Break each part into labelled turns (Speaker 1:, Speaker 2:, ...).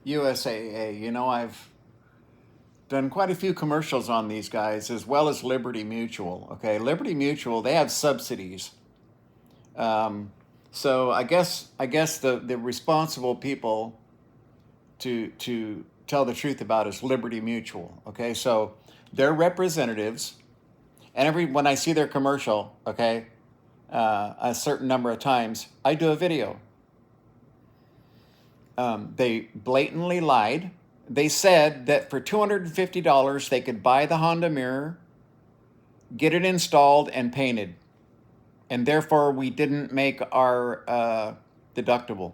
Speaker 1: USAA. You know, I've done quite a few commercials on these guys, as well as Liberty Mutual. Okay, Liberty Mutual, they have subsidies. Um, so I guess the responsible people to tell the truth about is Liberty Mutual. Okay, so their representatives, and every when I see their commercial, okay, a certain number of times, I do a video. They blatantly lied. They said that for $250 they could buy the Honda mirror, get it installed and painted, and therefore we didn't make our deductible.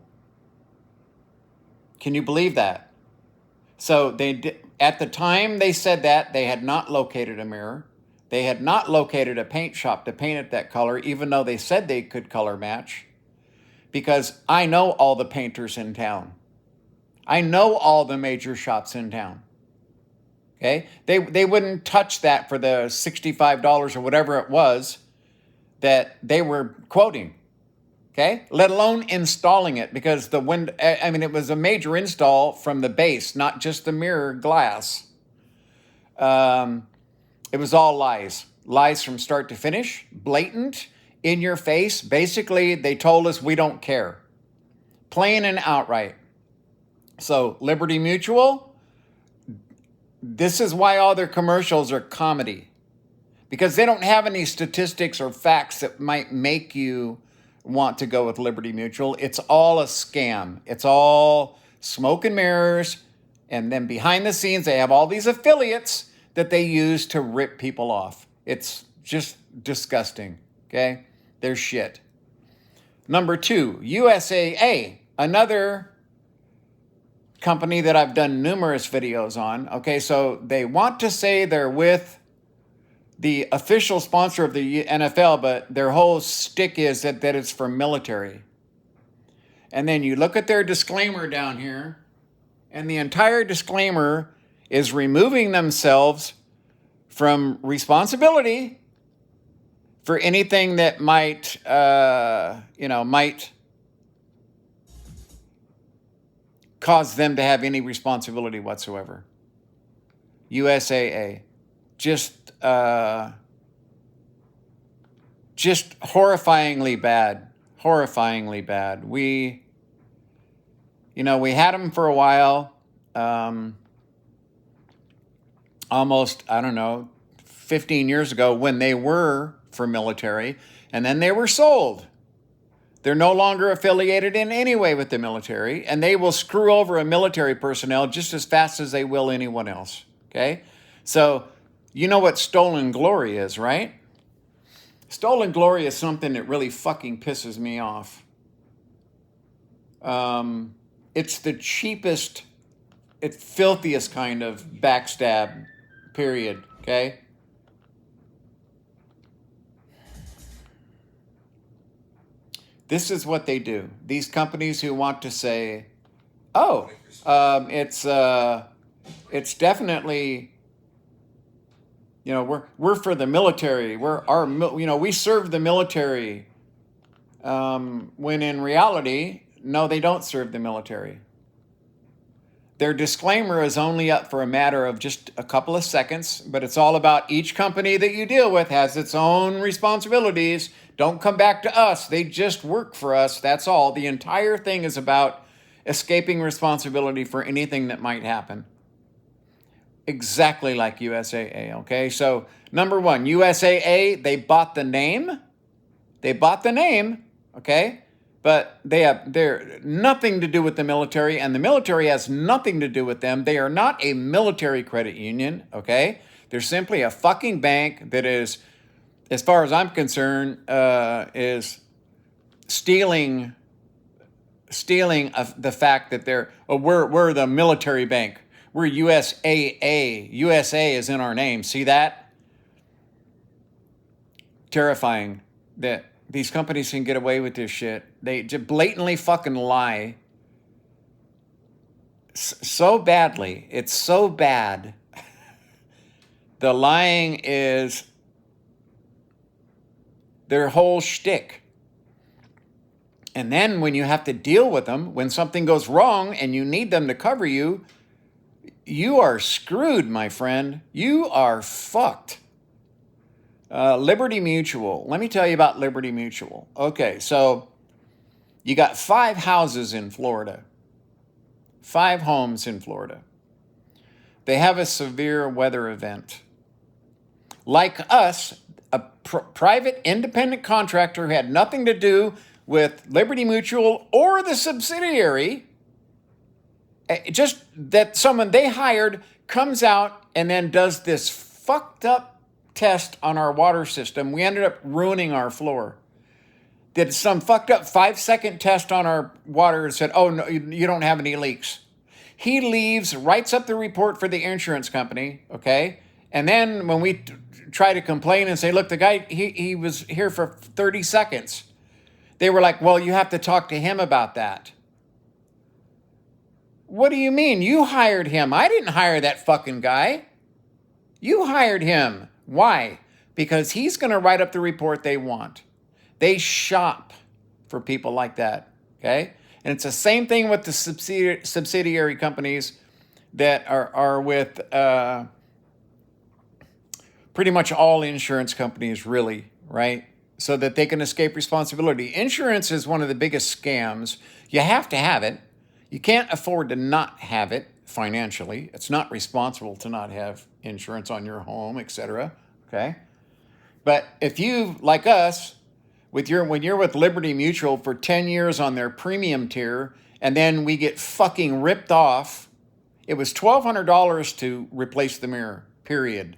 Speaker 1: Can you believe that? So at the time they said that, they had not located a mirror. They had not located a paint shop to paint it that color, even though they said they could color match. Because I know all the painters in town. I know all the major shops in town. Okay? They wouldn't touch that for the $65 or whatever it was that they were quoting. Okay? Let alone installing it, because it was a major install from the base, not just the mirror glass. It was all lies. Lies from start to finish, blatant, in your face. Basically, they told us we don't care. Plain and outright. So, Liberty Mutual, this is why all their commercials are comedy. Because they don't have any statistics or facts that might make you want to go with Liberty Mutual. It's all a scam. It's all smoke and mirrors. And then behind the scenes, they have all these affiliates that they use to rip people off. It's just disgusting, okay? They're shit. Number 2, USAA, another company that I've done numerous videos on. Okay, so they want to say they're with the official sponsor of the NFL, but their whole stick is that it's for military. And then you look at their disclaimer down here, and the entire disclaimer is removing themselves from responsibility for anything that might cause them to have any responsibility whatsoever. USAA, just horrifyingly bad. We had them for a while, almost, 15 years ago, when they were for military, and then they were sold. They're no longer affiliated in any way with the military, and they will screw over a military personnel just as fast as they will anyone else, okay? So, you know what stolen glory is, right? Stolen glory is something that really fucking pisses me off. It's the cheapest, it's filthiest kind of backstab, period, okay? This is what they do. These companies who want to say, it's definitely, we're for the military. We serve the military. When in reality, no, they don't serve the military. Their disclaimer is only up for a matter of just a couple of seconds, but it's all about each company that you deal with has its own responsibilities. Don't come back to us. They just work for us. That's all. The entire thing is about escaping responsibility for anything that might happen. Exactly like USAA, okay? So, number 1, USAA, they bought the name. Okay? But they're nothing to do with the military, and the military has nothing to do with them. They are not a military credit union, okay? They're simply a fucking bank that is, as far as I'm concerned, is stealing the fact that we're the military bank. We're USAA. USA is in our name. See that? Terrifying that these companies can get away with this shit. They just blatantly fucking lie so badly. It's so bad. The lying is their whole shtick. And then when you have to deal with them, when something goes wrong and you need them to cover you, you are screwed, my friend. You are fucked. Liberty Mutual. Let me tell you about Liberty Mutual. Okay, so you got 5 houses in Florida, 5 homes in Florida. They have a severe weather event. Like us, a private independent contractor who had nothing to do with Liberty Mutual or the subsidiary, just that someone they hired comes out and then does this fucked up test on our water system. We ended up ruining our floor. Did some fucked up 5-second test on our water and said, oh, no, you don't have any leaks. He leaves, writes up the report for the insurance company, okay? And then when we try to complain and say, look, the guy, he was here for 30 seconds. They were like, well, you have to talk to him about that. What do you mean? You hired him. I didn't hire that fucking guy. You hired him. Why? Because he's going to write up the report they want. They shop for people like that, okay? And it's the same thing with the subsidiary companies that are with pretty much all insurance companies, really, right? So that they can escape responsibility. Insurance is one of the biggest scams. You have to have it. You can't afford to not have it financially. It's not responsible to not have insurance on your home, etc. Okay? But if you, like us, when you're with Liberty Mutual for 10 years on their premium tier, and then we get fucking ripped off, it was $1,200 to replace the mirror, period.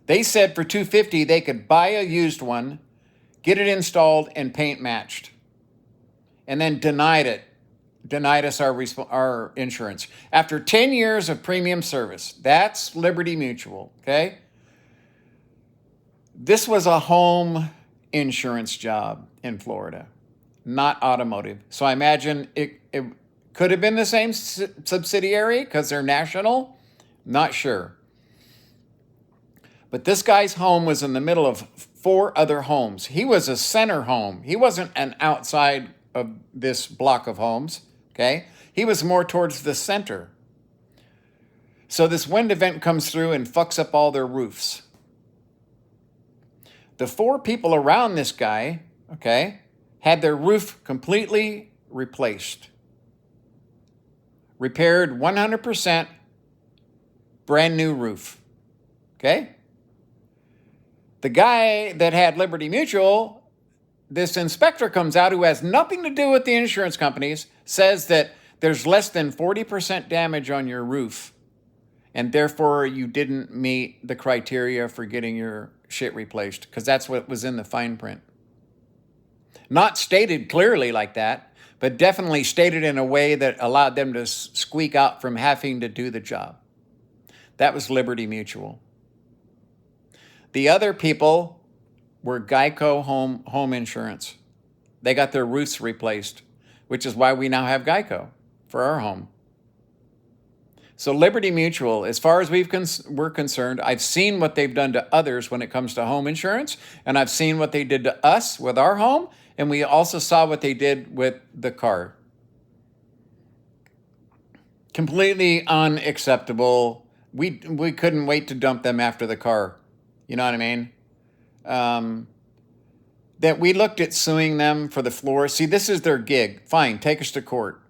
Speaker 1: They said for $250 they could buy a used one, get it installed and paint matched, and then denied us our insurance. After 10 years of premium service, that's Liberty Mutual, okay? This was a home insurance job in Florida, not automotive. So I imagine it could have been the same subsidiary because they're national. Not sure. But this guy's home was in the middle of 4 other homes. He was a center home. He wasn't an outside of this block of homes, okay? He was more towards the center. So this wind event comes through and fucks up all their roofs. The 4 people around this guy, okay, had their roof completely replaced. Repaired 100%, brand new roof, okay? The guy that had Liberty Mutual, this inspector comes out who has nothing to do with the insurance companies, says that there's less than 40% damage on your roof, and therefore you didn't meet the criteria for getting your shit replaced, because that's what was in the fine print. Not stated clearly like that, but definitely stated in a way that allowed them to squeak out from having to do the job. That was Liberty Mutual. The other people were Geico home insurance. They got their roofs replaced, which is why we now have Geico for our home. So Liberty Mutual, as far as we're concerned, I've seen what they've done to others when it comes to home insurance, and I've seen what they did to us with our home, and we also saw what they did with the car. Completely unacceptable. We couldn't wait to dump them after the car. You know what I mean? That we looked at suing them for the floor. See, this is their gig. Fine, take us to court.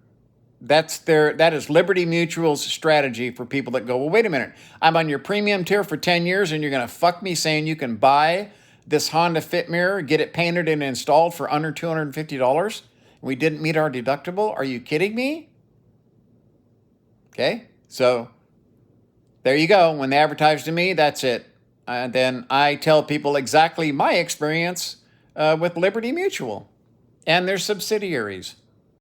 Speaker 1: That is Liberty Mutual's strategy for people that go, well, wait a minute, I'm on your premium tier for 10 years and you're going to fuck me saying you can buy this Honda Fit mirror, get it painted and installed for under $250? We didn't meet our deductible? Are you kidding me? Okay, so there you go. When they advertise to me, that's it. Then I tell people exactly my experience with Liberty Mutual and their subsidiaries.